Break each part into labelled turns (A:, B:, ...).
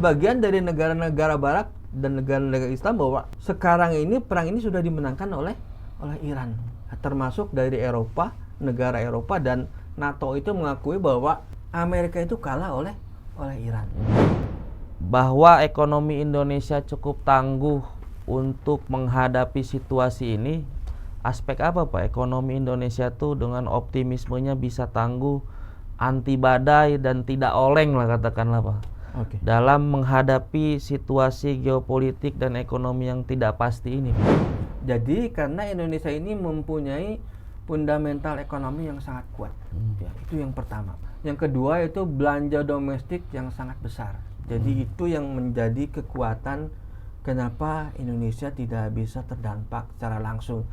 A: sebagian dari negara-negara Barat dan negara-negara Islam bahwa sekarang ini perang ini sudah dimenangkan oleh Iran, termasuk dari Eropa, negara Eropa dan NATO itu mengakui bahwa Amerika itu kalah oleh Iran.
B: Bahwa ekonomi Indonesia cukup tangguh untuk menghadapi situasi ini, aspek apa Pak? Ekonomi Indonesia tuh dengan optimismenya bisa tangguh, anti badai dan tidak oleng lah katakanlah Pak.
A: Oke.
B: Dalam menghadapi situasi geopolitik dan ekonomi yang tidak pasti ini.
A: Jadi karena Indonesia ini mempunyai fundamental ekonomi yang sangat kuat, ya, itu yang pertama. Yang kedua itu belanja domestik yang sangat besar. Jadi itu yang menjadi kekuatan kenapa Indonesia tidak bisa terdampak secara langsung.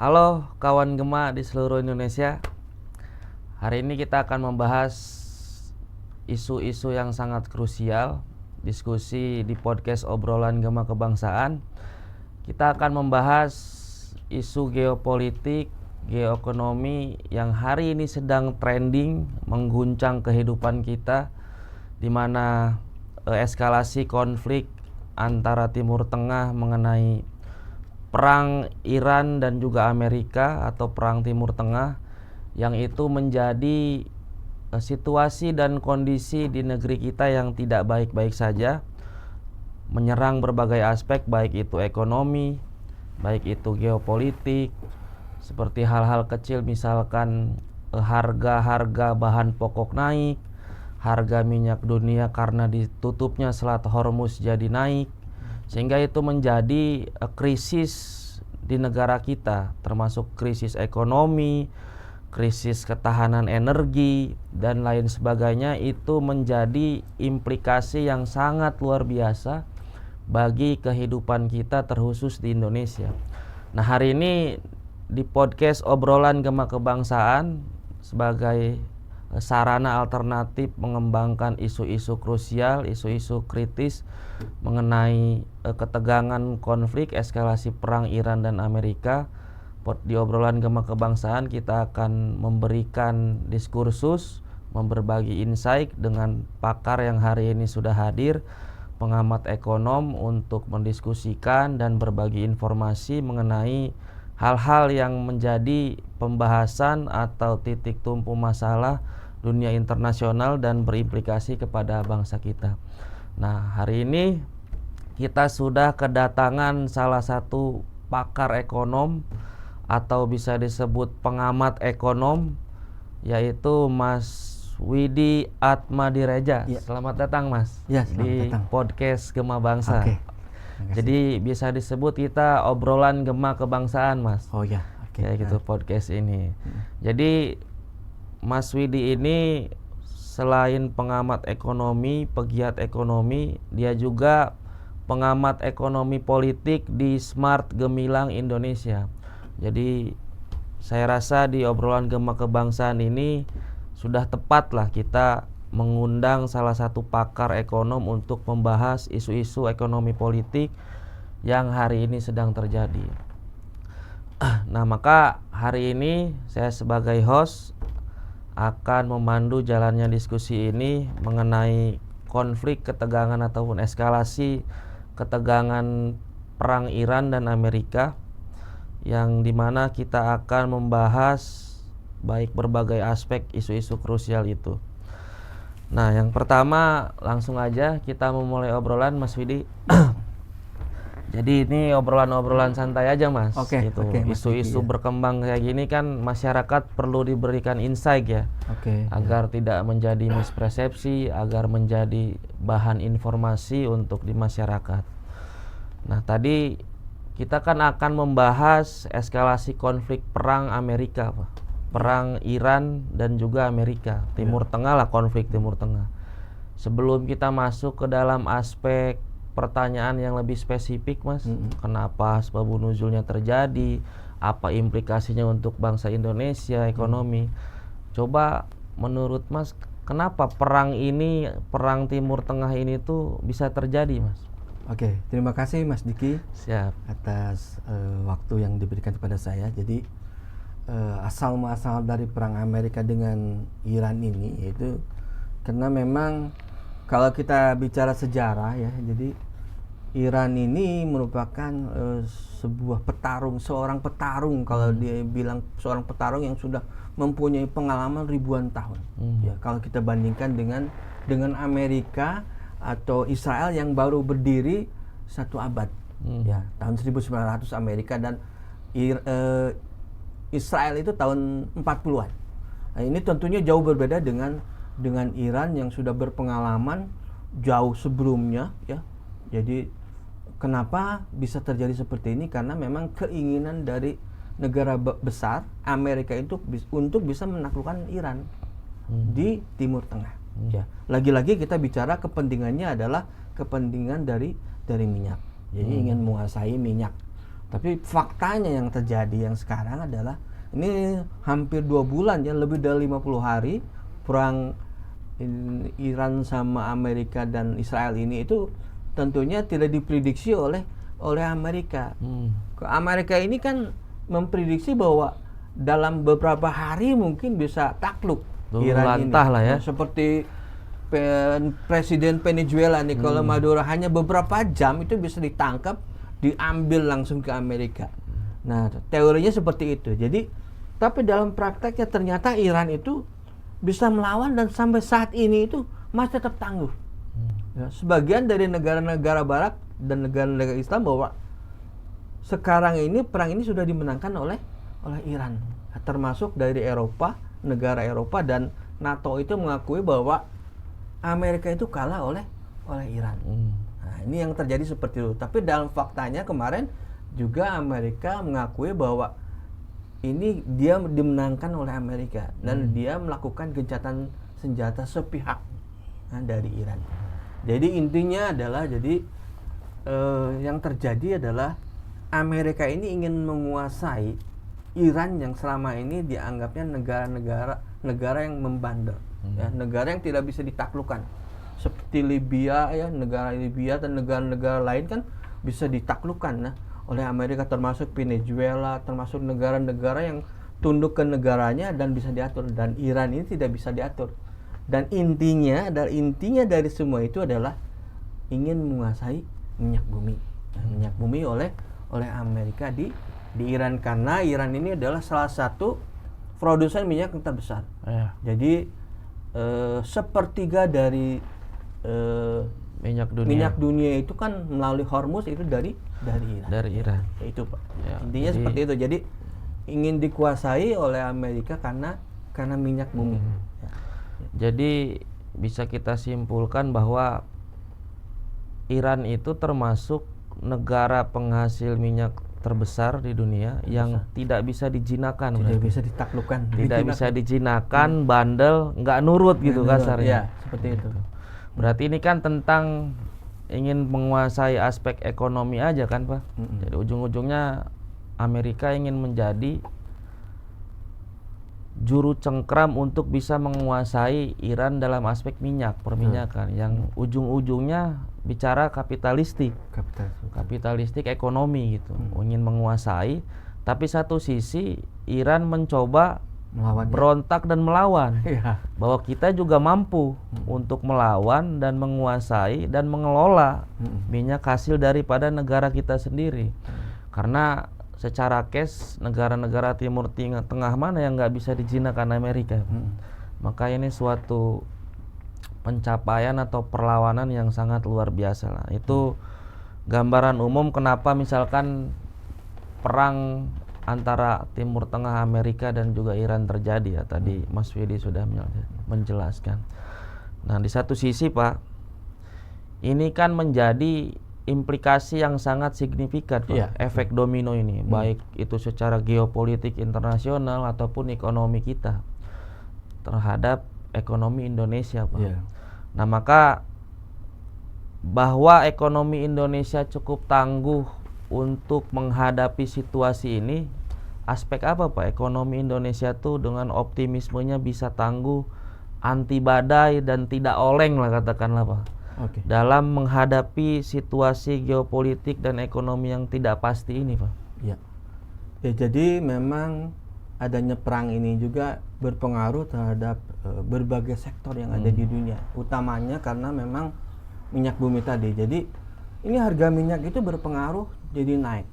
B: Halo kawan Gema di seluruh Indonesia. Hari ini kita akan membahas isu-isu yang sangat krusial, diskusi di podcast obrolan Gema Kebangsaan. Kita akan membahas isu geopolitik, geoekonomi yang hari ini sedang trending, mengguncang kehidupan kita, di mana eskalasi konflik antara Timur Tengah mengenai perang Iran dan juga Amerika atau perang Timur Tengah, yang itu menjadi situasi dan kondisi di negeri kita yang tidak baik-baik saja, menyerang berbagai aspek, baik itu ekonomi, baik itu geopolitik, seperti hal-hal kecil misalkan harga-harga bahan pokok naik, harga minyak dunia karena ditutupnya Selat Hormuz jadi naik, sehingga itu menjadi krisis di negara kita, termasuk krisis ekonomi, krisis ketahanan energi, dan lain sebagainya. Itu menjadi implikasi yang sangat luar biasa bagi kehidupan kita terkhusus di Indonesia. Nah, hari ini di podcast obrolan Gema Kebangsaan sebagai sarana alternatif mengembangkan isu-isu krusial, isu-isu kritis mengenai ketegangan konflik, eskalasi perang Iran dan Amerika. Di obrolan Gema Kebangsaan kita akan memberikan diskursus, berbagi insight dengan pakar yang hari ini sudah hadir, pengamat ekonom, untuk mendiskusikan dan berbagi informasi mengenai hal-hal yang menjadi pembahasan atau titik tumpu masalah dunia internasional dan berimplikasi kepada bangsa kita. Nah, hari ini kita sudah kedatangan salah satu pakar ekonom atau bisa disebut pengamat ekonom, yaitu Mas Widi Atmadireja.
A: Ya.
B: Selamat datang Mas,
A: selamat datang.
B: Podcast Gema Bangsa.
A: Oke.
B: Jadi bisa disebut kita obrolan Gema Kebangsaan Mas.
A: Oh ya, oke.
B: Kayak gitu podcast ini. Jadi Mas Widi ini selain pengamat ekonomi, pegiat ekonomi, dia juga pengamat ekonomi politik di Smart Gemilang Indonesia. Jadi saya rasa di obrolan Gema Kebangsaan ini sudah tepat lah kita mengundang salah satu pakar ekonom untuk membahas isu-isu ekonomi politik yang hari ini sedang terjadi. Nah, maka hari ini saya sebagai host akan memandu jalannya diskusi ini mengenai konflik, ketegangan ataupun eskalasi ketegangan perang Iran dan Amerika, yang dimana kita akan membahas baik berbagai aspek isu-isu krusial itu. Nah, yang pertama langsung aja kita memulai obrolan Mas Widi. Jadi ini obrolan-obrolan santai aja Mas.
A: Oke,
B: Gitu.
A: Mas
B: Isu-isu
A: Diki, ya.
B: berkembang kayak gini kan masyarakat perlu diberikan insight ya.
A: Oke.
B: Agar tidak menjadi mispersepsi, agar menjadi bahan informasi untuk di masyarakat. Nah, tadi kita kan akan membahas eskalasi konflik perang Amerika, Pak. Perang Iran dan juga Amerika, Timur Tengah lah, konflik Timur Tengah. Sebelum kita masuk ke dalam aspek pertanyaan yang lebih spesifik Mas, kenapa sebab nuzulnya terjadi, apa implikasinya untuk bangsa Indonesia, ekonomi. Coba menurut Mas, kenapa perang Timur Tengah ini tuh bisa terjadi Mas?
A: Oke, terima kasih Mas Diki.
B: Siap.
A: Atas waktu yang diberikan kepada saya. Jadi asal muasal dari perang Amerika dengan Iran ini, yaitu karena memang kalau kita bicara sejarah ya, jadi Iran ini merupakan seorang petarung kalau dia bilang seorang petarung yang sudah mempunyai pengalaman ribuan tahun. Ya, kalau kita bandingkan dengan Amerika atau Israel yang baru berdiri 1 abad. Ya, tahun 1900 Amerika dan Israel itu tahun 40-an. Nah, ini tentunya jauh berbeda dengan Iran yang sudah berpengalaman jauh sebelumnya ya. Jadi kenapa bisa terjadi seperti ini? Karena memang keinginan dari negara besar Amerika itu untuk bisa menaklukkan Iran di Timur Tengah. Ya, lagi-lagi kita bicara kepentingannya adalah kepentingan dari minyak. Jadi ingin menguasai minyak. Tapi faktanya yang terjadi yang sekarang adalah ini hampir 2 bulan ya, lebih dari 50 hari perang Iran sama Amerika dan Israel ini itu tentunya tidak diprediksi oleh Amerika. Amerika ini kan memprediksi bahwa dalam beberapa hari mungkin bisa takluk Iran ini.
B: Lah ya.
A: Seperti Presiden Venezuela Nicolás Maduro hanya beberapa jam itu bisa ditangkap, diambil langsung ke Amerika. Nah, teorinya seperti itu. Jadi, tapi dalam prakteknya ternyata Iran itu bisa melawan dan sampai saat ini itu masih tetap tangguh. Ya, sebagian dari negara-negara Barat dan negara-negara Islam bahwa sekarang ini perang ini sudah dimenangkan oleh Iran, termasuk dari Eropa, negara Eropa dan NATO itu mengakui bahwa Amerika itu kalah oleh Iran. Nah, ini yang terjadi seperti itu. Tapi dalam faktanya kemarin juga Amerika mengakui bahwa ini dia dimenangkan oleh Amerika dan dia melakukan gencatan senjata sepihak dari Iran. Jadi intinya adalah yang terjadi adalah Amerika ini ingin menguasai Iran yang selama ini dianggapnya negara yang membandel, ya, negara yang tidak bisa ditaklukkan. Seperti Libya ya, negara Libya dan negara-negara lain kan bisa ditaklukkan oleh Amerika, termasuk Venezuela, termasuk negara-negara yang tunduk ke negaranya dan bisa diatur, dan Iran ini tidak bisa diatur. Dan intinya dari semua itu adalah ingin menguasai minyak bumi. Minyak bumi oleh Amerika di Iran, karena Iran ini adalah salah satu produsen minyak yang terbesar. Jadi sepertiga dari minyak dunia itu kan melalui Hormuz itu dari Iran.
B: Dari Iran.
A: Ya, itu Pak. Ya, intinya seperti itu. Jadi ingin dikuasai oleh Amerika karena minyak bumi.
B: Jadi bisa kita simpulkan bahwa Iran itu termasuk negara penghasil minyak terbesar di dunia yang tidak bisa dijinakan,
A: tidak bisa ditaklukkan,
B: tidak bisa dijinakan, bandel, nggak nurut gitu kasarnya.
A: Ya, seperti itu.
B: Berarti ini kan tentang ingin menguasai aspek ekonomi aja kan Pak. Jadi ujung-ujungnya Amerika ingin menjadi juru cengkram untuk bisa menguasai Iran dalam aspek minyak, perminyakan yang ujung-ujungnya bicara kapitalistik ekonomi gitu. Ingin menguasai, tapi satu sisi Iran mencoba
A: melawan,
B: berontak dan melawan. Bahwa kita juga mampu untuk melawan dan menguasai dan mengelola minyak hasil daripada negara kita sendiri. Karena secara cash negara-negara Timur Tengah mana yang nggak bisa dijinakan Amerika. Maka ini suatu pencapaian atau perlawanan yang sangat luar biasa lah. Itu gambaran umum kenapa misalkan perang antara Timur Tengah Amerika dan juga Iran terjadi ya. Tadi Mas Widi sudah menjelaskan. Nah, di satu sisi Pak, ini kan menjadi implikasi yang sangat signifikan Pak, efek domino ini, baik itu secara geopolitik internasional ataupun ekonomi kita terhadap ekonomi Indonesia Pak. Nah, maka bahwa ekonomi Indonesia cukup tangguh untuk menghadapi situasi ini, aspek apa Pak? Ekonomi Indonesia tuh dengan optimismenya bisa tangguh, anti badai dan tidak oleng lah katakanlah Pak. Dalam menghadapi situasi geopolitik dan ekonomi yang tidak pasti ini Pak.
A: Ya, jadi memang adanya perang ini juga berpengaruh terhadap berbagai sektor yang ada di dunia, utamanya karena memang minyak bumi tadi. Jadi ini harga minyak itu berpengaruh jadi naik.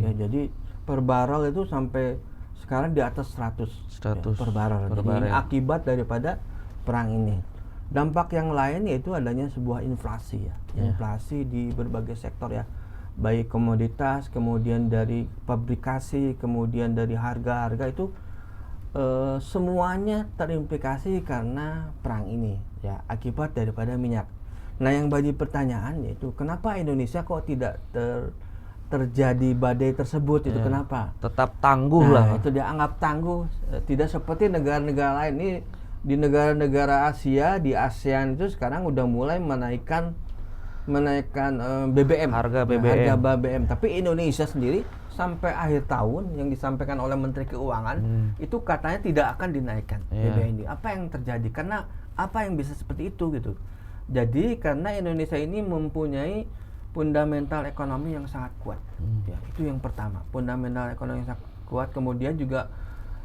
A: Ya, jadi per barrel itu sampai sekarang di atas 100 ya, per barrel. Jadi ini akibat daripada perang ini. Dampak yang lain yaitu adanya sebuah inflasi ya. Inflasi di berbagai sektor ya. Baik komoditas, kemudian dari pabrikasi, kemudian dari harga-harga itu semuanya terimplikasi karena perang ini ya, akibat daripada minyak. Nah, yang jadi pertanyaan yaitu kenapa Indonesia kok tidak terjadi badai tersebut itu kenapa?
B: Tetap tangguh lah.
A: Itu dianggap tangguh, tidak seperti negara-negara lain. Ini di negara-negara Asia, di ASEAN itu sekarang udah mulai menaikkan BBM,
B: harga
A: BBM. Tapi Indonesia sendiri sampai akhir tahun yang disampaikan oleh Menteri Keuangan itu katanya tidak akan dinaikkan BBM ini. Apa yang terjadi? Karena apa yang bisa seperti itu gitu? Jadi karena Indonesia ini mempunyai fundamental ekonomi yang sangat kuat. Ya, itu yang pertama, fundamental ekonomi yang sangat kuat. Kemudian juga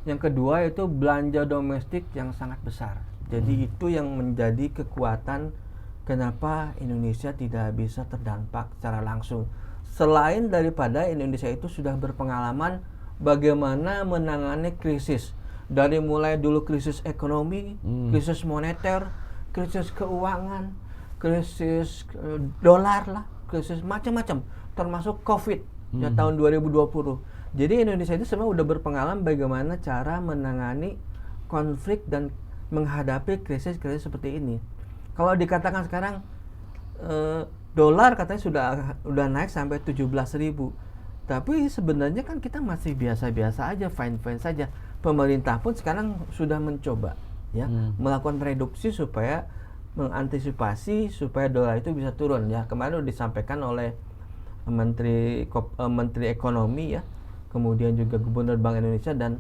A: yang kedua itu belanja domestik yang sangat besar. Jadi itu yang menjadi kekuatan kenapa Indonesia tidak bisa terdampak secara langsung. Selain daripada Indonesia itu sudah berpengalaman bagaimana menangani krisis. Dari mulai dulu krisis ekonomi, krisis moneter, krisis keuangan, krisis dolar lah, krisis macam-macam, termasuk COVID ya tahun 2020. Jadi Indonesia itu sebenarnya udah berpengalaman bagaimana cara menangani konflik dan menghadapi krisis-krisis seperti ini. Kalau dikatakan sekarang dolar katanya sudah naik sampai 17.000. Tapi sebenarnya kan kita masih biasa-biasa aja, fine-fine saja. Pemerintah pun sekarang sudah mencoba ya melakukan reduksi supaya mengantisipasi supaya dolar itu bisa turun ya. Kemarin sudah disampaikan oleh Menteri Ekonomi ya, kemudian juga Gubernur Bank Indonesia dan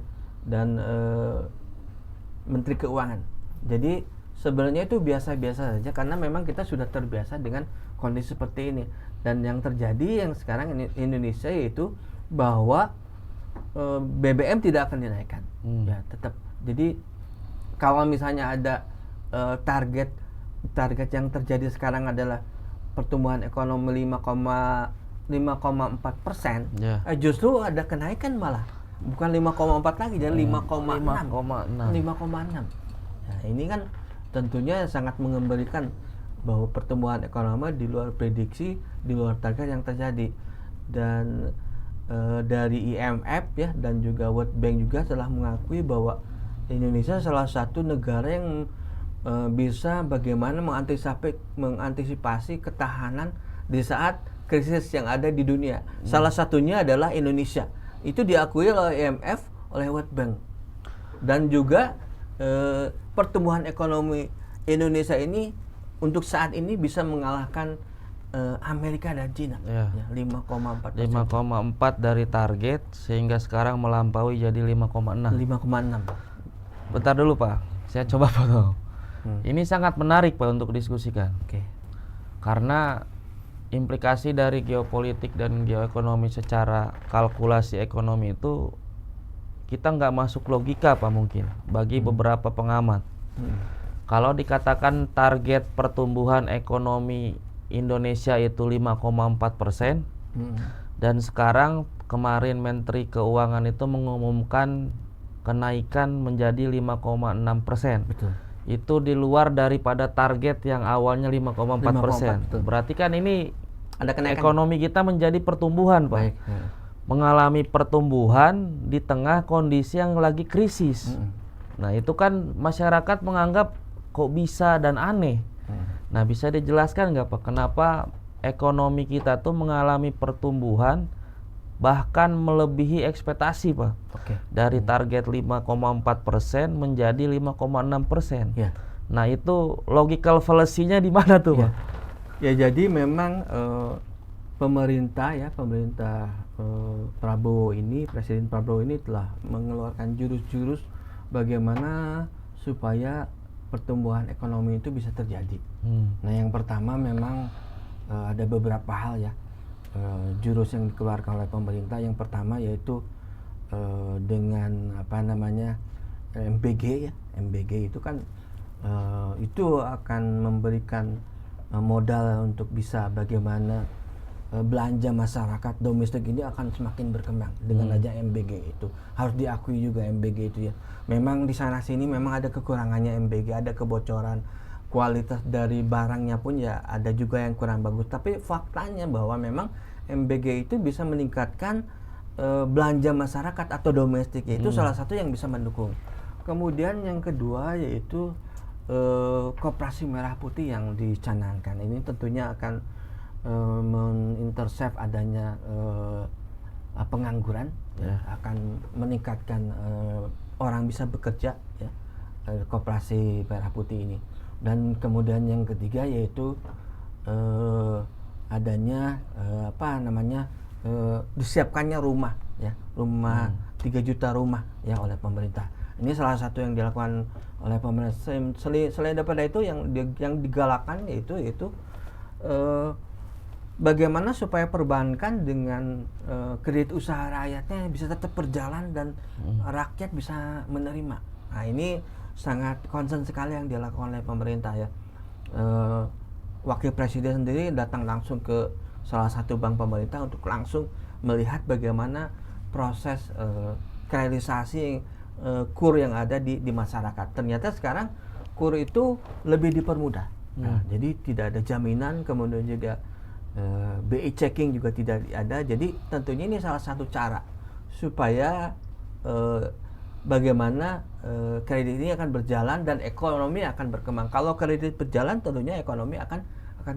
A: Menteri Keuangan. Jadi sebenarnya itu biasa-biasa saja karena memang kita sudah terbiasa dengan kondisi seperti ini. Dan yang terjadi yang sekarang Indonesia yaitu bahwa BBM tidak akan dinaikkan. Ya, tetap. Jadi kalau misalnya ada target yang terjadi sekarang adalah pertumbuhan ekonomi 5,4%, justru ada kenaikan malah. Bukan 5,4 lagi, jadi 5,6. Nah, ini kan tentunya sangat mengembalikan bahwa pertumbuhan ekonomi di luar prediksi, di luar target yang terjadi. Dan dari IMF ya dan juga World Bank juga telah mengakui bahwa Indonesia salah satu negara yang bisa bagaimana mengantisipasi ketahanan di saat krisis yang ada di dunia. Salah satunya adalah Indonesia. Itu diakui oleh IMF, oleh World Bank. Dan juga pertumbuhan ekonomi Indonesia ini untuk saat ini bisa mengalahkan Amerika dan Cina. Ya, 5,4%.
B: 5,4 dari target sehingga sekarang melampaui jadi 5,6.
A: 5,6.
B: Bentar dulu Pak, saya coba potong. Ini sangat menarik Pak untuk diskusikan. Karena implikasi dari geopolitik dan geoekonomi secara kalkulasi ekonomi itu kita nggak masuk logika Pak mungkin bagi beberapa pengamat. Kalau dikatakan target pertumbuhan ekonomi Indonesia itu 5,4%, dan sekarang kemarin Menteri Keuangan itu mengumumkan kenaikan menjadi 5,6%.
A: Betul.
B: Itu di luar daripada target yang awalnya 5,4%. Berarti kan ini ada kenaikan. Ekonomi kita menjadi pertumbuhan, Pak.
A: Baik.
B: Mengalami pertumbuhan di tengah kondisi yang lagi krisis. Nah, itu kan masyarakat menganggap kok bisa dan aneh. Nah, bisa dijelaskan nggak Pak, kenapa ekonomi kita tuh mengalami pertumbuhan bahkan melebihi ekspektasi Pak? Dari target 5,4% menjadi 5,6%. Nah, itu logical fallacy-nya di mana tuh Pak?
A: Ya, jadi memang pemerintah Presiden Prabowo ini telah mengeluarkan jurus-jurus bagaimana supaya pertumbuhan ekonomi itu bisa terjadi. Nah, yang pertama memang ada beberapa hal ya, jurus yang dikeluarkan oleh pemerintah. Yang pertama yaitu dengan apa namanya MBG ya, MBG itu kan itu akan memberikan modal untuk bisa bagaimana belanja masyarakat domestik ini akan semakin berkembang dengan aja MBG itu. Harus diakui juga MBG itu ya. Memang di sana sini memang ada kekurangannya MBG, ada kebocoran, kualitas dari barangnya pun ya ada juga yang kurang bagus. Tapi faktanya bahwa memang MBG itu bisa meningkatkan belanja masyarakat atau domestik, itu salah satu yang bisa mendukung. Kemudian yang kedua yaitu Koperasi Merah Putih yang dicanangkan ini tentunya akan mengintercept adanya pengangguran, ya, akan meningkatkan orang bisa bekerja ya, Koperasi Merah Putih ini. Dan kemudian yang ketiga yaitu adanya disiapkannya rumah ya, rumah 3 juta rumah ya oleh pemerintah. Ini salah satu yang dilakukan oleh pemerintah. Selain daripada itu yang digalakkan yaitu bagaimana supaya perbankan dengan kredit usaha rakyatnya bisa tetap berjalan dan rakyat bisa menerima. Nah, ini sangat concern sekali yang dilakukan oleh pemerintah ya. Wakil Presiden sendiri datang langsung ke salah satu bank pemerintah untuk langsung melihat bagaimana proses realisasi KUR yang ada di masyarakat. Ternyata sekarang KUR itu lebih dipermudah. Nah, jadi tidak ada jaminan, kemudian juga BI checking juga tidak ada. Jadi tentunya ini salah satu cara supaya bagaimana kredit ini akan berjalan dan ekonomi akan berkembang. Kalau kredit berjalan, tentunya ekonomi akan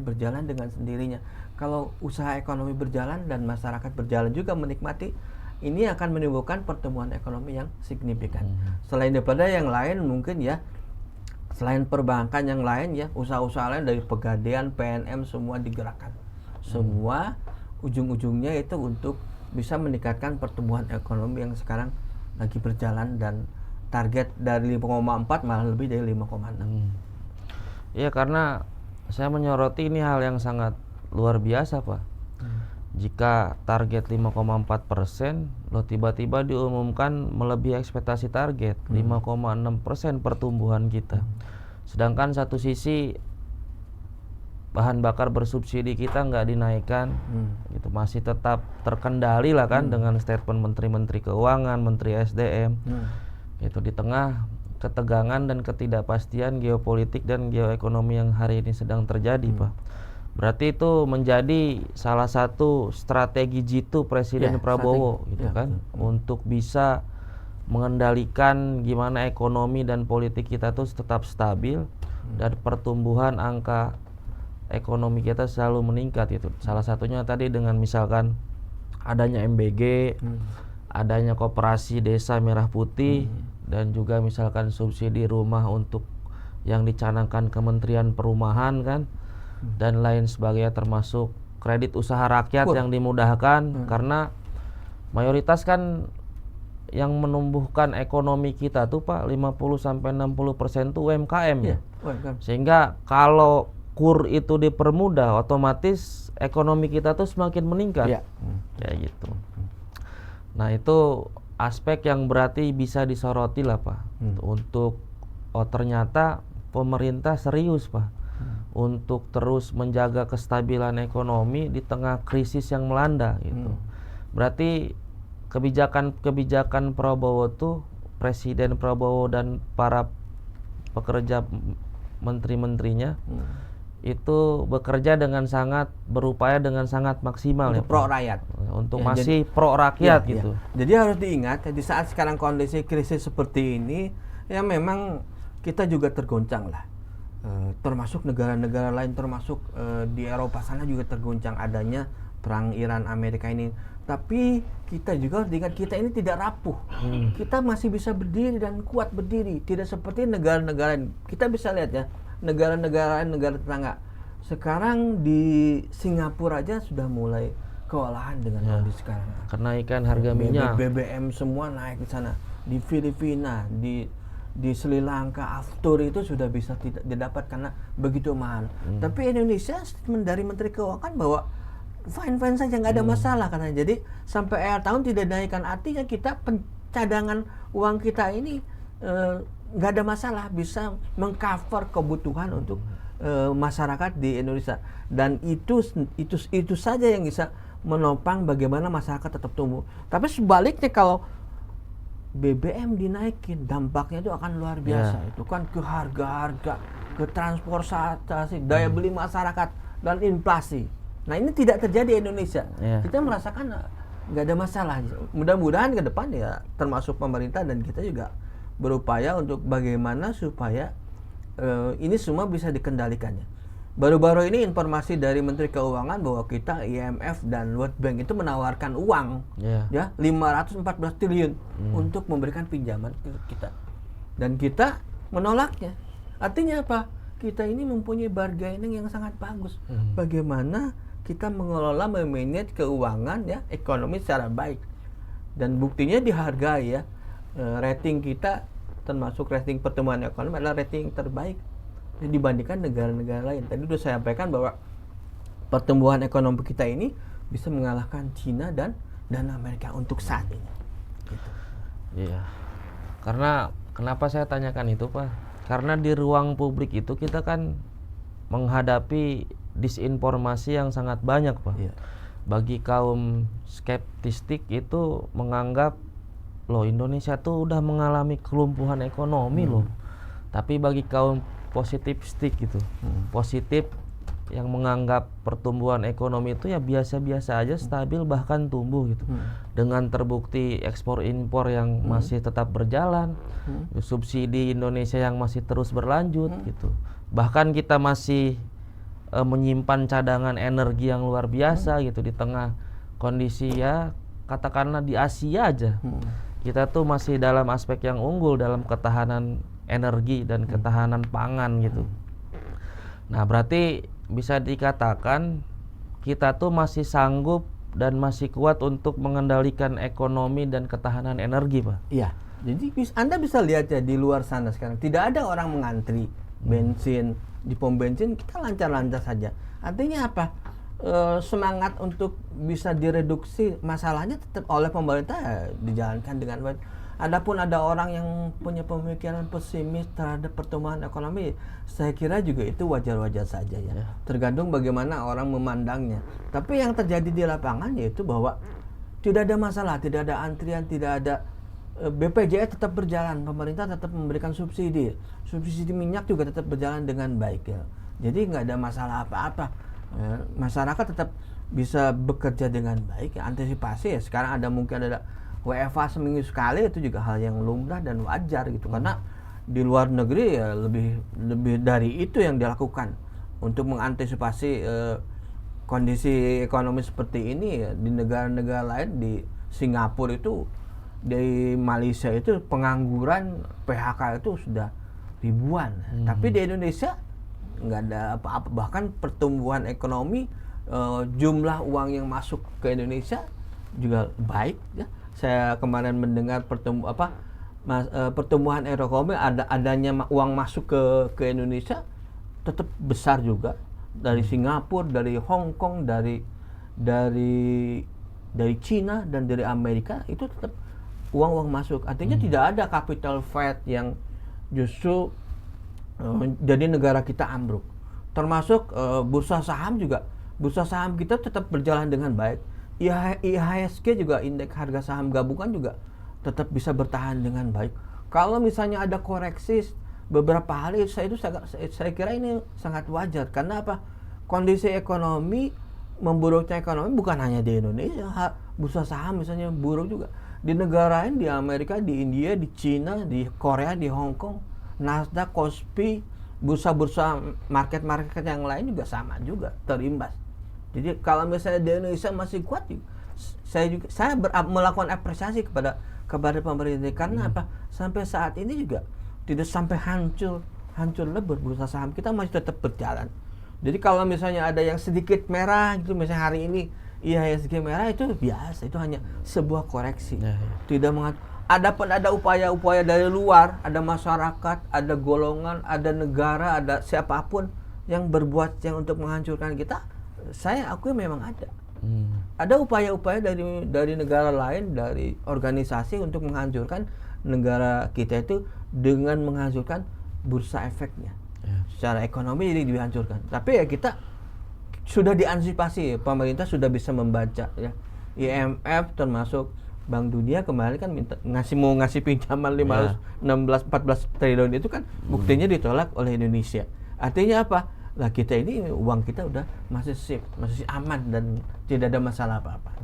A: berjalan dengan sendirinya. Kalau usaha ekonomi berjalan dan masyarakat berjalan juga menikmati, ini akan menimbulkan pertumbuhan ekonomi yang signifikan. Selain daripada yang lain mungkin ya, selain perbankan yang lain ya, usaha-usaha lain dari Pegadaian, PNM semua digerakkan. Semua ujung-ujungnya itu untuk bisa meningkatkan pertumbuhan ekonomi yang sekarang lagi berjalan dan target dari 5,4 malah lebih dari 5,6.
B: Iya, karena saya menyoroti ini hal yang sangat luar biasa, Pak. Jika target 5,4%, lo tiba-tiba diumumkan melebihi ekspektasi target 5,6% pertumbuhan kita. Sedangkan satu sisi bahan bakar bersubsidi kita nggak dinaikkan, gitu, masih tetap terkendali lah kan dengan statement Menteri-Menteri Keuangan, Menteri SDM, itu di tengah ketegangan dan ketidakpastian geopolitik dan geoekonomi yang hari ini sedang terjadi, Pak. Berarti itu menjadi salah satu strategi jitu Presiden Prabowo gitu kan, untuk bisa mengendalikan gimana ekonomi dan politik kita tuh tetap stabil dan pertumbuhan angka ekonomi kita selalu meningkat gitu. Salah satunya tadi dengan misalkan adanya MBG, adanya Koperasi Desa Merah Putih, dan juga misalkan subsidi rumah untuk yang dicanangkan Kementerian Perumahan kan, dan lain sebagainya, termasuk kredit usaha rakyat yang dimudahkan, karena mayoritas kan yang menumbuhkan ekonomi kita tuh Pak 50-60% tuh UMKM ya. Sehingga kalau KUR itu dipermudah, otomatis ekonomi kita tuh semakin meningkat. Kayak gitu. Nah, itu aspek yang berarti bisa disoroti lah Pak. Untuk ternyata pemerintah serius Pak untuk terus menjaga kestabilan ekonomi di tengah krisis yang melanda gitu. Berarti kebijakan Prabowo tuh, Presiden Prabowo dan para pekerja menteri-menterinya itu bekerja dengan sangat, berupaya dengan sangat maksimal
A: untuk
B: ya,
A: pro rakyat.
B: Untuk masih pro rakyat gitu.
A: Jadi harus diingat di saat sekarang kondisi krisis seperti ini ya, memang kita juga tergoncang lah. Termasuk negara-negara lain, termasuk di Eropa sana juga terguncang adanya perang Iran Amerika ini. Tapi kita juga harus diingat, kita ini tidak rapuh. Kita masih bisa berdiri dan kuat berdiri, tidak seperti negara-negara lain. Kita bisa lihat ya, negara-negara lain, negara tetangga. Sekarang di Singapura aja sudah mulai kewalahan dengan kondisi sekarang.
B: Kenaikan harga minyak,
A: BBM semua naik di sana. Di Filipina, di Sri Lanka, aftur itu sudah bisa tidak didapat karena begitu mahal. Tapi Indonesia statement dari Menteri Keuangan bahwa fine saja, nggak ada masalah karena jadi sampai akhir tahun tidak dinaikkan, artinya kita cadangan uang kita ini nggak ada masalah, bisa mengcover kebutuhan untuk masyarakat di Indonesia, dan itu saja yang bisa menopang bagaimana masyarakat tetap tumbuh. Tapi sebaliknya kalau BBM dinaikin, dampaknya itu akan luar biasa. Itu kan ke harga-harga, ke transportasi, daya beli masyarakat, dan inflasi. Nah ini tidak terjadi di Indonesia. Kita merasakan nggak ada masalah. Mudah-mudahan ke depan ya, termasuk pemerintah dan kita juga berupaya untuk bagaimana supaya ini semua bisa dikendalikannya. Baru-baru ini informasi dari Menteri Keuangan bahwa kita IMF dan World Bank itu menawarkan uang ya 514 triliun untuk memberikan pinjaman ke kita. Dan kita menolaknya. Artinya apa? Kita ini mempunyai bargaining yang sangat bagus. Bagaimana kita mengelola, memanage keuangan ya, ekonomi secara baik. Dan buktinya dihargai ya. Rating kita termasuk rating pertumbuhan ekonomi adalah rating terbaik dibandingkan negara-negara lain. Tadi sudah saya sampaikan bahwa pertumbuhan ekonomi kita ini bisa mengalahkan Cina dan Amerika untuk saat ini. Gitu.
B: Iya. Karena kenapa saya tanyakan itu, Pak? Karena di ruang publik itu kita kan menghadapi disinformasi yang sangat banyak, Pak. Iya. Bagi kaum skeptistik itu menganggap loh Indonesia tuh udah mengalami kelumpuhan ekonomi loh. Tapi bagi kaum positifistik gitu, positif yang menganggap pertumbuhan ekonomi itu ya biasa-biasa aja, stabil bahkan tumbuh gitu. Dengan terbukti ekspor impor yang masih tetap berjalan, subsidi Indonesia yang masih terus berlanjut gitu. Bahkan kita masih menyimpan cadangan energi yang luar biasa gitu di tengah kondisi ya katakanlah di Asia aja. Kita tuh masih dalam aspek yang unggul dalam ketahanan energi dan ketahanan pangan gitu. Nah, berarti bisa dikatakan kita tuh masih sanggup dan masih kuat untuk mengendalikan ekonomi dan ketahanan energi, Pak.
A: Iya. Jadi Anda bisa lihat ya di luar sana sekarang tidak ada orang mengantri bensin di pom bensin, kita lancar-lancar saja. Artinya apa? Semangat untuk bisa direduksi masalahnya tetap oleh pemerintah dijalankan dengan baik. Adapun ada orang yang punya pemikiran pesimis terhadap pertumbuhan ekonomi, saya kira juga itu wajar-wajar saja ya. Tergantung bagaimana orang memandangnya. Tapi yang terjadi di lapangan yaitu bahwa tidak ada masalah, tidak ada antrian, tidak ada BPJS tetap berjalan, pemerintah tetap memberikan subsidi minyak juga tetap berjalan dengan baik ya. Jadi nggak ada masalah apa-apa. Masyarakat tetap bisa bekerja dengan baik ya. Antisipasi ya, sekarang mungkin ada WFH seminggu sekali, itu juga hal yang lumrah dan wajar gitu. Karena di luar negeri ya lebih dari itu yang dilakukan untuk mengantisipasi kondisi ekonomi seperti ini ya. Di negara-negara lain, di Singapura itu, di Malaysia itu pengangguran PHK itu sudah ribuan. Tapi di Indonesia nggak ada apa-apa, bahkan pertumbuhan ekonomi, jumlah uang yang masuk ke Indonesia juga baik ya. Saya kemarin mendengar pertumbuhan ekonomi adanya uang masuk ke Indonesia tetap besar juga, dari Singapura, dari Hong Kong, dari Cina dan dari Amerika, itu tetap uang masuk. Artinya tidak ada capital flight yang justru jadi negara kita ambruk. Termasuk bursa saham juga. Bursa saham kita tetap berjalan dengan baik. IHSG juga, indeks harga saham gabungan juga tetap bisa bertahan dengan baik. Kalau misalnya ada koreksi beberapa hari, saya kira ini sangat wajar. Karena apa? Kondisi ekonomi, memburuknya ekonomi bukan hanya di Indonesia. Bursa saham misalnya buruk juga di negara lain, di Amerika, di India, di Cina, di Korea, di Hong Kong, Nasdaq, Kospi, bursa-bursa market-market yang lain juga sama juga terimbas. Jadi kalau misalnya di Indonesia masih kuat, saya melakukan apresiasi kepada pemerintah. Karena apa? Sampai saat ini juga tidak sampai hancur lebur, bursa saham kita masih tetap berjalan. Jadi kalau misalnya ada yang sedikit merah gitu, misalnya hari ini IHSG merah, itu biasa, itu hanya sebuah koreksi. Tidak Adapun ada upaya-upaya dari luar, ada masyarakat, ada golongan, ada negara, ada siapapun yang berbuat yang untuk menghancurkan kita, saya akui memang ada. Ada upaya-upaya dari negara lain, dari organisasi untuk menghancurkan negara kita itu dengan menghancurkan bursa efeknya. Secara ekonomi jadi dihancurkan. Tapi ya kita sudah diantisipasi, pemerintah sudah bisa membaca ya. IMF termasuk Bank Dunia kemarin kan mau ngasih pinjaman 14 triliun itu kan buktinya ditolak oleh Indonesia. Artinya apa? Lah kita ini uang kita udah masih safe, masih aman dan tidak ada masalah apa-apa.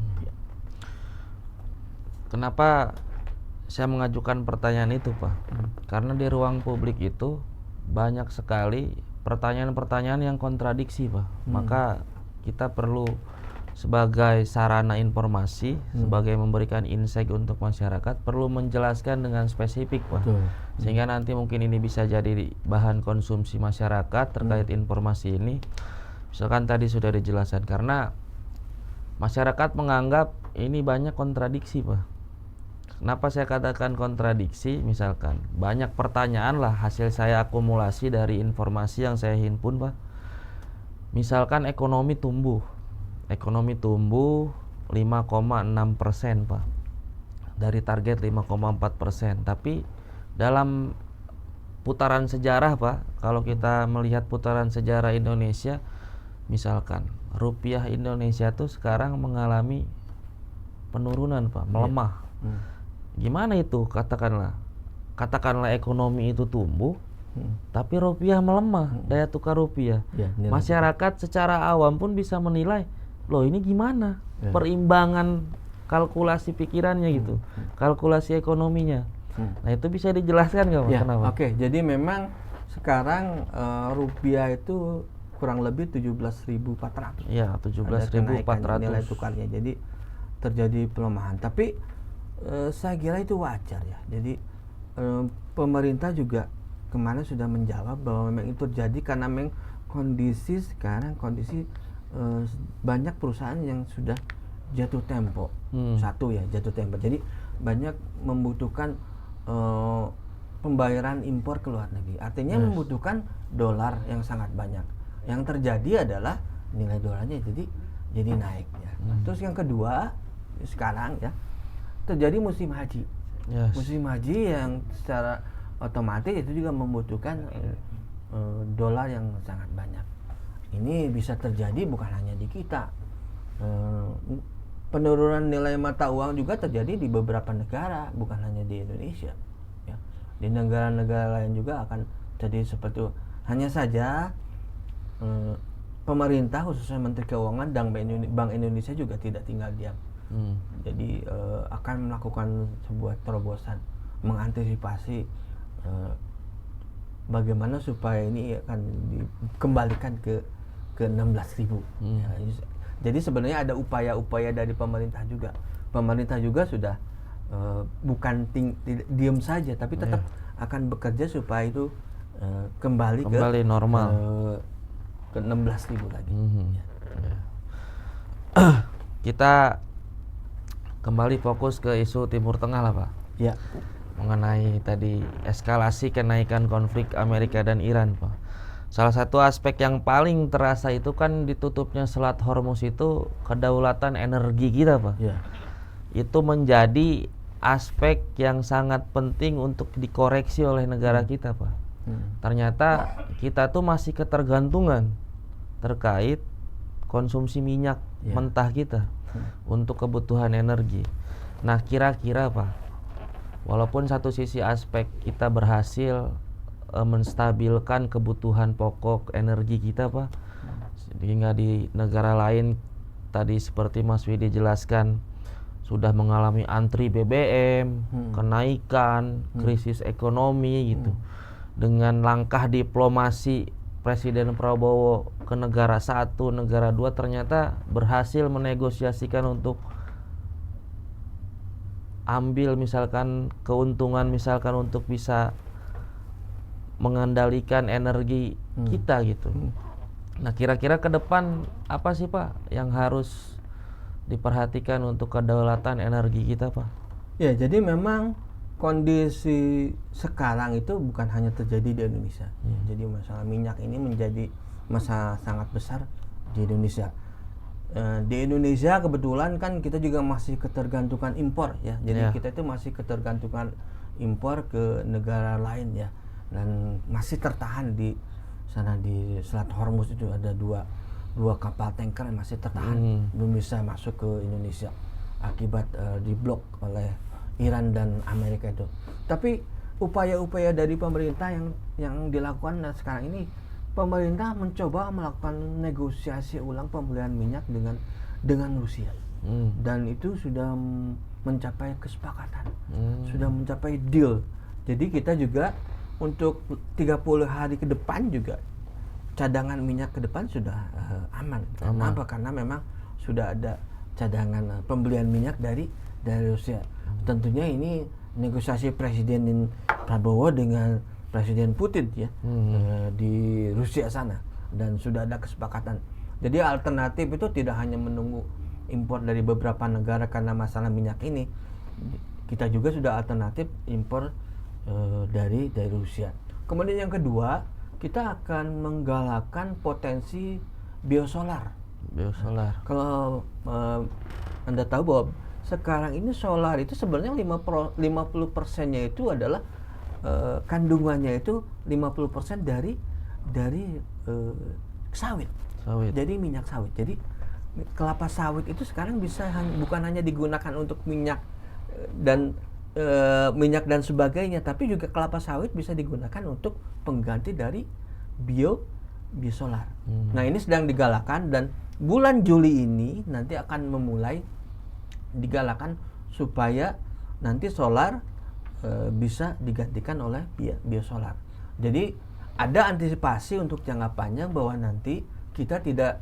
B: Kenapa saya mengajukan pertanyaan itu, Pak? Karena di ruang publik itu banyak sekali pertanyaan-pertanyaan yang kontradiksi, Pak. Maka kita perlu sebagai sarana informasi, sebagai memberikan insight untuk masyarakat, perlu menjelaskan dengan spesifik, Pak. Sehingga nanti mungkin ini bisa jadi bahan konsumsi masyarakat terkait informasi ini. Misalkan tadi sudah dijelaskan, karena masyarakat menganggap ini banyak kontradiksi, Pak. Kenapa saya katakan kontradiksi? Misalkan banyak pertanyaan lah hasil saya akumulasi dari informasi yang saya himpun, Pak. Misalkan ekonomi tumbuh 5,6%, Pak, dari target 5,4%. Tapi dalam putaran sejarah, Pak, kalau kita melihat putaran sejarah Indonesia, misalkan rupiah Indonesia tuh sekarang mengalami penurunan, Pak, melemah. Gimana itu? Katakanlah ekonomi itu tumbuh, tapi rupiah melemah, daya tukar rupiah. Masyarakat secara awam pun bisa menilai, loh ini gimana perimbangan kalkulasi pikirannya gitu, kalkulasi ekonominya. Nah itu bisa dijelaskan nggak, Mas? Kenapa?
A: Oke, jadi memang sekarang rupiah itu kurang lebih 17.400.
B: Iya, 17.400
A: nilai tukarnya. Jadi terjadi pelemahan. Tapi saya kira itu wajar ya. Jadi pemerintah juga kemarin sudah menjawab bahwa memang itu terjadi karena memang kondisi banyak perusahaan yang sudah jatuh tempo. Satu ya, jatuh tempo. Jadi banyak membutuhkan pembayaran impor ke luar negeri. Artinya membutuhkan dolar yang sangat banyak. Yang terjadi adalah nilai dolarnya jadi naik ya. Terus yang kedua, sekarang ya terjadi musim haji. Musim haji yang secara otomatis itu juga membutuhkan dolar yang sangat banyak. Ini bisa terjadi bukan hanya di kita. Penurunan nilai mata uang juga terjadi di beberapa negara, bukan hanya di Indonesia. Ya. Di negara-negara lain juga akan jadi seperti itu. Hanya saja pemerintah, khususnya Menteri Keuangan dan Bank Indonesia juga tidak tinggal diam. Jadi akan melakukan sebuah terobosan, mengantisipasi bagaimana supaya ini akan dikembalikan ke 16.000. Ya, jadi sebenarnya ada upaya-upaya dari pemerintah juga. Pemerintah juga sudah bukan diam saja, tapi tetap akan bekerja supaya itu kembali
B: normal,
A: ke 16.000 lagi.
B: Kita kembali fokus ke isu Timur Tengah lah, Pak.
A: Ya.
B: Mengenai tadi eskalasi kenaikan konflik Amerika dan Iran, Pak. Salah satu aspek yang paling terasa itu kan ditutupnya Selat Hormuz itu kedaulatan energi kita, Pak.
A: Ya.
B: Itu menjadi aspek yang sangat penting untuk dikoreksi oleh negara kita, Pak. Ternyata kita tuh masih ketergantungan terkait konsumsi minyak mentah kita untuk kebutuhan energi. Nah, kira-kira, Pak, walaupun satu sisi aspek kita berhasil menstabilkan kebutuhan pokok energi kita, Pak, sehingga di negara lain tadi seperti Mas Widi jelaskan sudah mengalami antri BBM, kenaikan, krisis ekonomi gitu. Dengan langkah diplomasi Presiden Prabowo ke negara 1, negara 2 ternyata berhasil menegosiasikan untuk ambil misalkan keuntungan misalkan untuk bisa mengendalikan energi kita gitu. Nah, kira-kira ke depan apa sih, Pak, yang harus diperhatikan untuk kedaulatan energi kita, Pak?
A: Ya, jadi memang kondisi sekarang itu bukan hanya terjadi di Indonesia. Jadi masalah minyak ini menjadi masalah sangat besar di Indonesia. Di Indonesia kebetulan kan kita juga masih ketergantungan impor ya. Jadi kita itu masih ketergantungan impor ke negara lain ya. Dan masih tertahan di sana di Selat Hormuz itu ada dua kapal tanker yang masih tertahan belum bisa masuk ke Indonesia akibat diblok oleh Iran dan Amerika itu. Tapi upaya-upaya dari pemerintah yang dilakukan sekarang ini, pemerintah mencoba melakukan negosiasi ulang pembelian minyak dengan Rusia, dan itu sudah mencapai kesepakatan, sudah mencapai deal. Jadi kita juga untuk 30 hari ke depan juga cadangan minyak ke depan sudah aman. Kenapa? Karena memang sudah ada cadangan pembelian minyak dari Rusia. Tentunya ini negosiasi Presiden Prabowo dengan Presiden Putin ya di Rusia sana, dan sudah ada kesepakatan. Jadi alternatif itu tidak hanya menunggu impor dari beberapa negara karena masalah minyak ini, kita juga sudah alternatif impor dari Rusia. Kemudian yang kedua, kita akan menggalakkan potensi biosolar. Kalau Anda tahu bahwa sekarang ini solar itu sebenarnya 50%-nya itu adalah kandungannya itu 50% dari sawit. Jadi minyak sawit. Jadi kelapa sawit itu sekarang bisa bukan hanya digunakan untuk minyak dan minyak dan sebagainya, tapi juga kelapa sawit bisa digunakan untuk pengganti dari biosolar. Nah, ini sedang digalakkan, dan bulan Juli ini nanti akan memulai digalakan supaya nanti solar bisa digantikan oleh biosolar. Jadi ada antisipasi untuk jangka panjang bahwa nanti kita tidak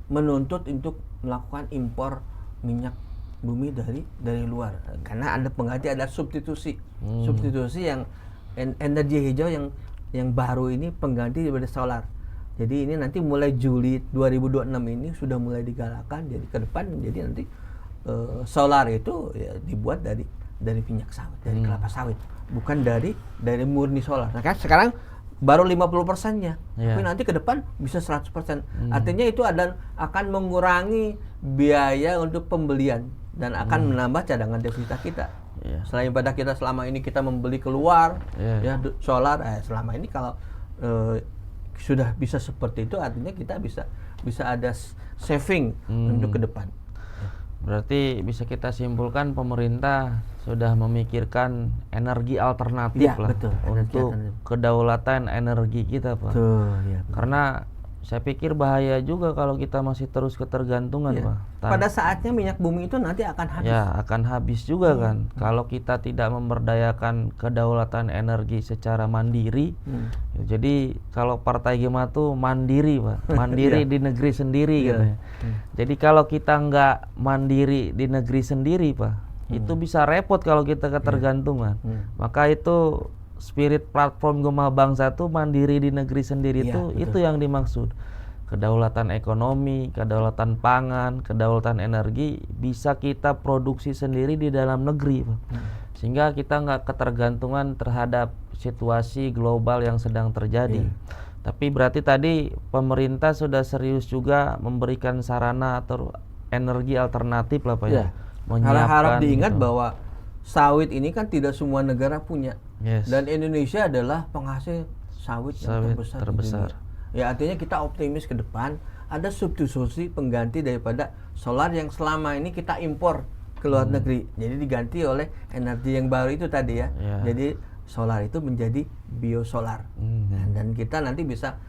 A: menuntut untuk melakukan impor minyak bumi dari luar, karena ada pengganti, ada substitusi yang energi hijau yang baru ini pengganti daripada solar. Jadi ini nanti mulai Juli 2026 ini sudah mulai digalakkan. Jadi ke depan jadi nanti solar itu ya dibuat dari minyak sawit, dari kelapa sawit, bukan dari murni solar. Nah, kan sekarang baru 50%-nya, tapi nanti ke depan bisa 100%. Artinya itu akan mengurangi biaya untuk pembelian dan akan menambah cadangan devisa kita. Selain pada kita selama ini kita membeli keluar ya solar, selama ini kalau sudah bisa seperti itu, artinya kita bisa ada saving untuk ke depan.
B: Berarti bisa kita simpulkan pemerintah sudah memikirkan energi alternatif lah, betul, untuk kedaulatan energi kita, Pak.
A: Betul.
B: Karena saya pikir bahaya juga kalau kita masih terus ketergantungan, Pak.
A: Pada saatnya minyak bumi itu nanti akan habis.
B: Ya, akan habis juga kan. Kalau kita tidak memberdayakan kedaulatan energi secara mandiri. Jadi kalau Partai Gema tuh mandiri, Pak. Mandiri di negeri sendiri gitu ya. Jadi kalau kita nggak mandiri di negeri sendiri, Pak, itu bisa repot kalau kita ketergantungan. Maka itu spirit platform Gema Bangsa tuh mandiri di negeri sendiri, itu yang dimaksud. Kedaulatan ekonomi, kedaulatan pangan, kedaulatan energi bisa kita produksi sendiri di dalam negeri, Pak. Sehingga kita nggak ketergantungan terhadap situasi global yang sedang terjadi. Tapi berarti tadi pemerintah sudah serius juga memberikan sarana atau energi alternatif lah, Pak ya.
A: Harap diingat bahwa sawit ini kan tidak semua negara punya. Dan Indonesia adalah penghasil sawit yang terbesar. Ya, artinya kita optimis ke depan ada substitusi pengganti daripada solar yang selama ini kita impor ke luar negeri. Jadi diganti oleh energi yang baru itu tadi ya. Jadi solar itu menjadi biosolar. Dan kita nanti bisa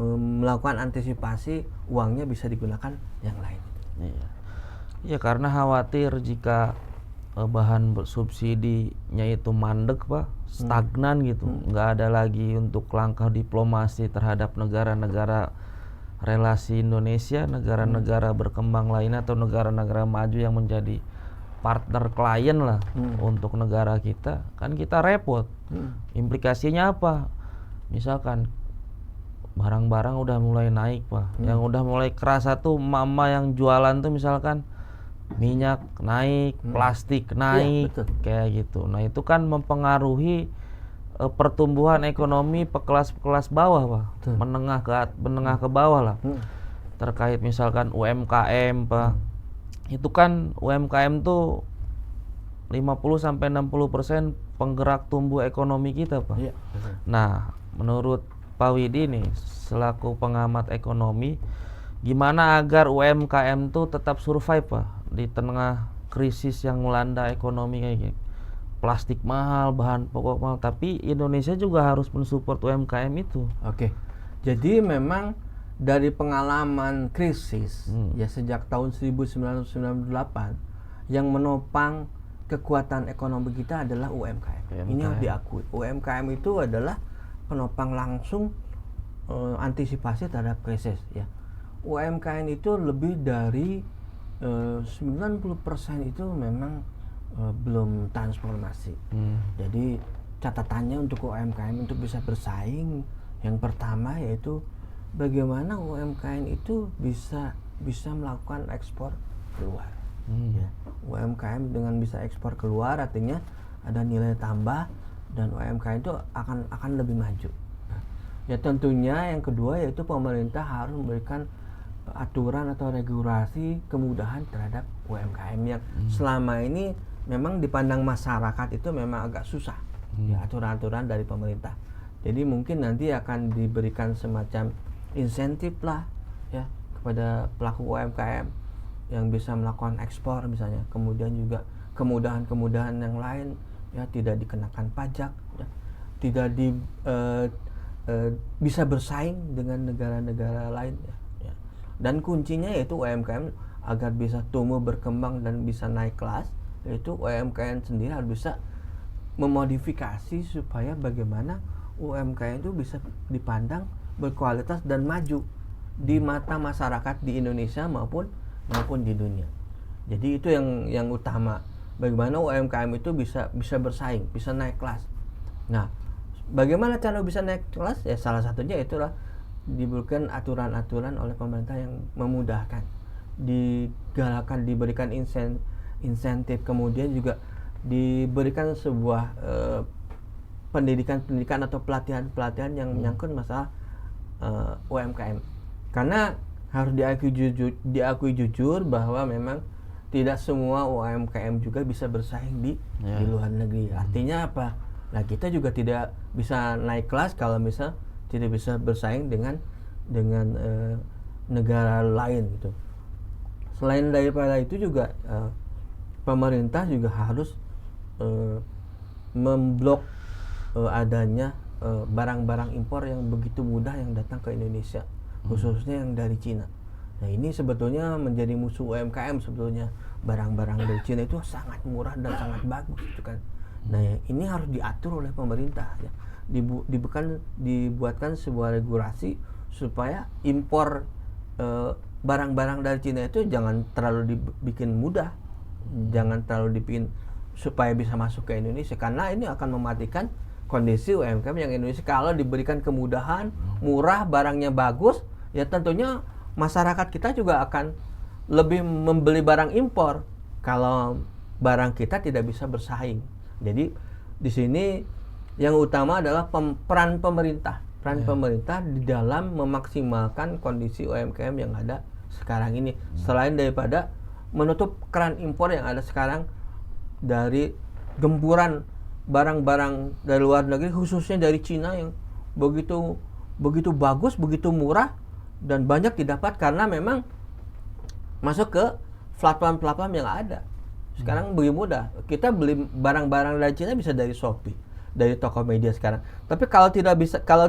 A: melakukan antisipasi, uangnya bisa digunakan yang lain.
B: Iya, karena khawatir jika bahan subsidinya itu mandek, Pak, stagnan gitu, nggak ada lagi untuk langkah diplomasi terhadap negara-negara relasi Indonesia, negara-negara berkembang lainnya atau negara-negara maju yang menjadi partner klien lah untuk negara kita, kan kita repot. Implikasinya apa? Misalkan barang-barang udah mulai naik, Pak, yang udah mulai kerasa tuh mama yang jualan tuh misalkan minyak naik, plastik naik, kayak gitu. Nah, itu kan mempengaruhi pertumbuhan ekonomi pekelas bawah, Pak. Menengah ke bawah lah. terkait misalkan UMKM Pak. Itu kan UMKM tuh 50-60% penggerak tumbuh ekonomi kita Pak.
A: Iya, betul.
B: Nah, menurut Pak Widi nih selaku pengamat ekonomi, gimana agar UMKM tuh tetap survive Pak di tengah krisis yang melanda ekonomi kayak gini? Plastik mahal, bahan pokok mahal, tapi Indonesia juga harus mensupport UMKM itu.
A: Oke. Jadi memang dari pengalaman krisis ya sejak tahun 1998 yang menopang kekuatan ekonomi kita adalah UMKM. Ini harus diakui. UMKM itu adalah penopang langsung antisipasi terhadap krisis ya. UMKM itu lebih dari 90% itu memang belum transformasi. Jadi catatannya untuk UMKM untuk bisa bersaing, yang pertama yaitu bagaimana UMKM itu bisa melakukan ekspor keluar. Ya. UMKM dengan bisa ekspor keluar artinya ada nilai tambah dan UMKM itu akan lebih maju. Nah, ya tentunya yang kedua yaitu pemerintah harus memberikan aturan atau regulasi kemudahan terhadap UMKM yang selama ini memang dipandang masyarakat itu memang agak susah ya aturan-aturan dari pemerintah. Jadi mungkin nanti akan diberikan semacam insentif lah ya kepada pelaku UMKM yang bisa melakukan ekspor misalnya, kemudian juga kemudahan-kemudahan yang lain ya, tidak dikenakan pajak ya, tidak bisa bersaing dengan negara-negara lain ya. Dan kuncinya yaitu UMKM agar bisa tumbuh berkembang dan bisa naik kelas, yaitu UMKM sendiri harus bisa memodifikasi supaya bagaimana UMKM itu bisa dipandang berkualitas dan maju di mata masyarakat di Indonesia maupun di dunia. Jadi itu yang utama, bagaimana UMKM itu bisa bersaing, bisa naik kelas. Nah, bagaimana cara bisa naik kelas? Ya salah satunya itulah diberikan aturan-aturan oleh pemerintah yang memudahkan, digalakan, diberikan insentif, kemudian juga diberikan sebuah pendidikan atau pelatihan yang menyangkut masalah UMKM. Karena harus diakui jujur bahwa memang tidak semua UMKM juga bisa bersaing di luar negeri. Artinya apa? Nah, kita juga tidak bisa naik kelas kalau misal tidak bisa bersaing dengan negara lain gitu. Selain daripada itu juga pemerintah juga harus memblok adanya barang-barang impor yang begitu mudah yang datang ke Indonesia, khususnya yang dari Cina. Nah, ini sebetulnya menjadi musuh UMKM sebetulnya. Barang-barang dari Cina itu sangat murah dan sangat bagus gitu kan. Nah, ini harus diatur oleh pemerintah ya. Dibuatkan sebuah regulasi supaya impor barang-barang dari Cina itu jangan terlalu dibikin mudah, jangan terlalu dibikin supaya bisa masuk ke Indonesia, karena ini akan mematikan kondisi UMKM yang Indonesia. Kalau diberikan kemudahan, murah, barangnya bagus, ya tentunya masyarakat kita juga akan lebih membeli barang impor kalau barang kita tidak bisa bersaing. Jadi di sini yang utama adalah peran pemerintah di dalam memaksimalkan kondisi UMKM yang ada sekarang ini. Selain daripada menutup keran impor yang ada sekarang dari gempuran barang-barang dari luar negeri, khususnya dari Cina yang begitu bagus, begitu murah dan banyak didapat karena memang masuk ke platform-platform yang ada. Sekarang begitu mudah. Kita beli barang-barang dari Cina bisa dari Shopee, dari Tokopedia sekarang. Tapi kalau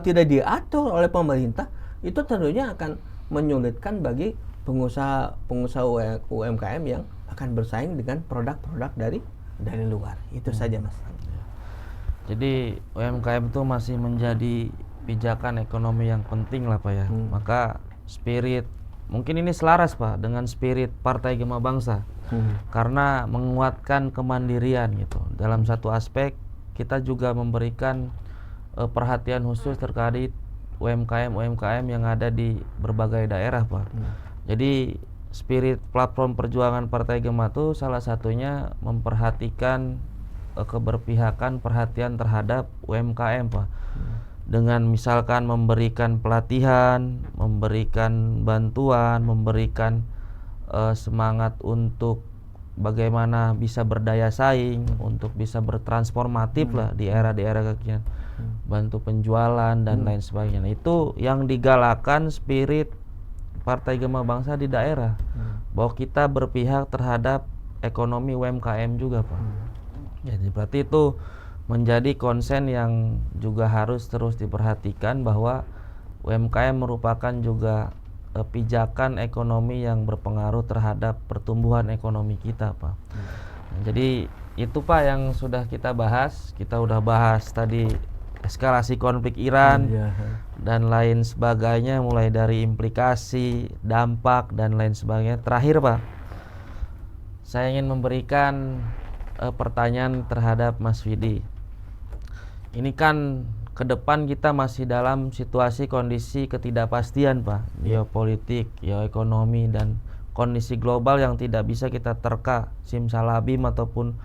A: tidak diatur oleh pemerintah, itu tentunya akan menyulitkan bagi pengusaha UMKM yang akan bersaing dengan produk-produk dari luar. Itu saja, Mas.
B: Jadi UMKM itu masih menjadi pijakan ekonomi yang penting lah Pak ya. Maka spirit, mungkin ini selaras Pak dengan spirit Partai Gema Bangsa. Karena menguatkan kemandirian gitu. Dalam satu aspek kita juga memberikan perhatian khusus terkait UMKM yang ada di berbagai daerah Pak. Jadi spirit platform perjuangan Partai Gema itu salah satunya memperhatikan keberpihakan perhatian terhadap UMKM Pak. Dengan misalkan memberikan pelatihan, memberikan bantuan, memberikan semangat untuk bagaimana bisa berdaya saing, untuk bisa bertransformatif lah di era-era kekinian, bantu penjualan dan lain sebagainya. Itu yang digalakan spirit Partai Gema Bangsa di daerah, bahwa kita berpihak terhadap ekonomi UMKM juga, Pak. Jadi berarti itu menjadi konsen yang juga harus terus diperhatikan, bahwa UMKM merupakan juga pijakan ekonomi yang berpengaruh terhadap pertumbuhan ekonomi kita, Pak. Jadi itu, Pak, yang sudah kita bahas. Kita udah bahas tadi eskalasi konflik Iran dan lain sebagainya, mulai dari implikasi, dampak dan lain sebagainya. Terakhir, Pak, saya ingin memberikan pertanyaan terhadap Mas Widi. Ini kan ke depan kita masih dalam situasi kondisi ketidakpastian, Pak, geopolitik, geoekonomi dan kondisi global yang tidak bisa kita terka simsalabim ataupun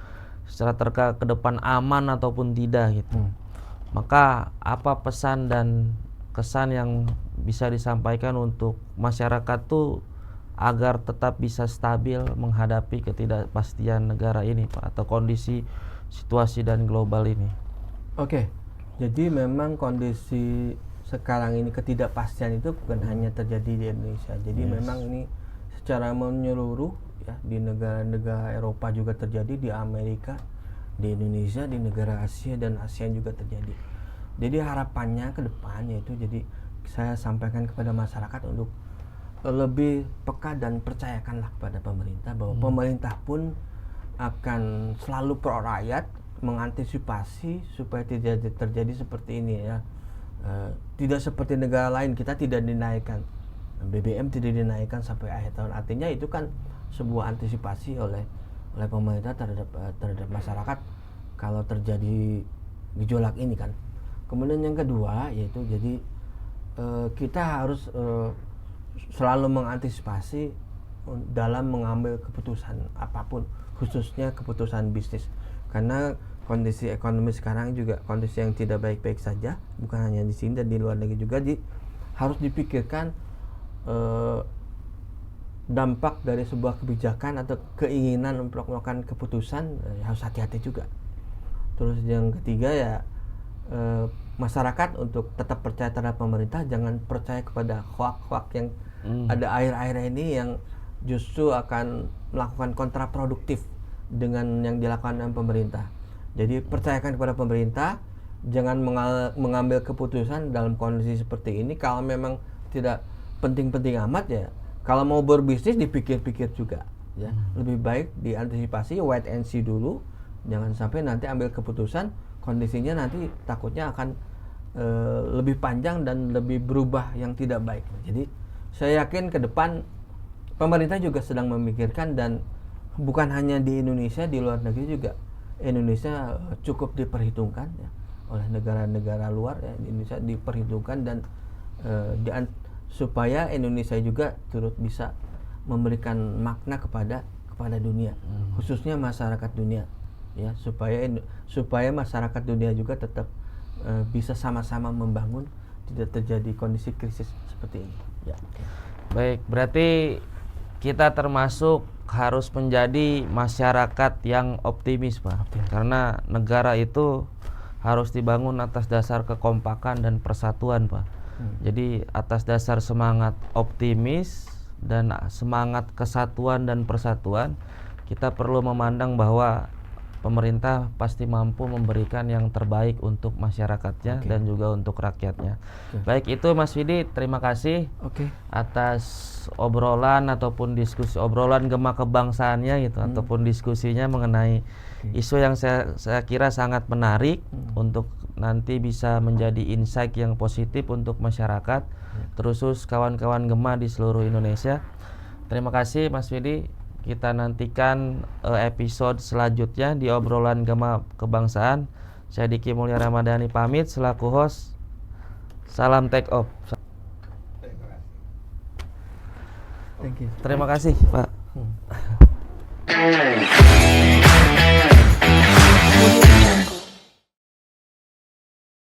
B: secara terka ke depan aman ataupun tidak gitu. Maka apa pesan dan kesan yang bisa disampaikan untuk masyarakat tuh agar tetap bisa stabil menghadapi ketidakpastian negara ini, Pak, atau kondisi situasi dan global ini?
A: Oke, jadi memang kondisi sekarang ini ketidakpastian itu bukan hanya terjadi di Indonesia. Jadi memang ini secara menyeluruh ya, di negara-negara Eropa juga terjadi, di Amerika, di Indonesia, di negara Asia dan ASEAN juga terjadi. Jadi harapannya ke depan yaitu, jadi saya sampaikan kepada masyarakat untuk lebih peka dan percayakanlah kepada pemerintah, bahwa pemerintah pun akan selalu pro rakyat, mengantisipasi supaya tidak terjadi seperti ini ya. Tidak seperti negara lain, kita tidak dinaikkan BBM, tidak dinaikkan sampai akhir tahun. Artinya itu kan sebuah antisipasi oleh pemerintah terhadap masyarakat kalau terjadi gejolak ini kan. Kemudian yang kedua yaitu, jadi kita harus selalu mengantisipasi dalam mengambil keputusan apapun, khususnya keputusan bisnis, karena kondisi ekonomi sekarang juga kondisi yang tidak baik-baik saja, bukan hanya di sini dan di luar negeri juga. Harus dipikirkan dampak dari sebuah kebijakan atau keinginan untuk melakukan keputusan, harus hati-hati juga. Terus yang ketiga ya, masyarakat untuk tetap percaya terhadap pemerintah, jangan percaya kepada hoak-hoak yang ada akhir-akhir ini yang justru akan melakukan kontraproduktif dengan yang dilakukan oleh pemerintah. Jadi percayakan kepada pemerintah, jangan mengambil keputusan dalam kondisi seperti ini kalau memang tidak penting-penting amat ya. Kalau mau berbisnis dipikir-pikir juga ya. Lebih baik diantisipasi, wait and see dulu, jangan sampai nanti ambil keputusan kondisinya nanti takutnya akan lebih panjang dan lebih berubah yang tidak baik. Jadi saya yakin ke depan pemerintah juga sedang memikirkan, dan bukan hanya di Indonesia, di luar negeri juga Indonesia cukup diperhitungkan ya, oleh negara-negara luar ya. Indonesia diperhitungkan dan supaya Indonesia juga turut bisa memberikan makna kepada dunia, khususnya masyarakat dunia ya, supaya masyarakat dunia juga tetap bisa sama-sama membangun, tidak terjadi kondisi krisis seperti ini ya.
B: Baik, berarti kita termasuk harus menjadi masyarakat yang optimis, Pak. Karena negara itu harus dibangun atas dasar kekompakan dan persatuan, Pak. Jadi atas dasar semangat optimis dan semangat kesatuan dan persatuan, kita perlu memandang bahwa pemerintah pasti mampu memberikan yang terbaik untuk masyarakatnya dan juga untuk rakyatnya. Baik, itu Mas Widi, terima kasih atas obrolan ataupun diskusi, obrolan Gema Kebangsaannya gitu, ataupun diskusinya mengenai isu yang saya kira sangat menarik untuk nanti bisa menjadi insight yang positif untuk masyarakat, terus kawan-kawan Gema di seluruh Indonesia. Terima kasih Mas Widi. Kita nantikan episode selanjutnya di obrolan Gema Kebangsaan. Saya Diki Mulya Ramadhani pamit selaku host. Salam take off.
A: Thank you.
B: Terima kasih, Pak.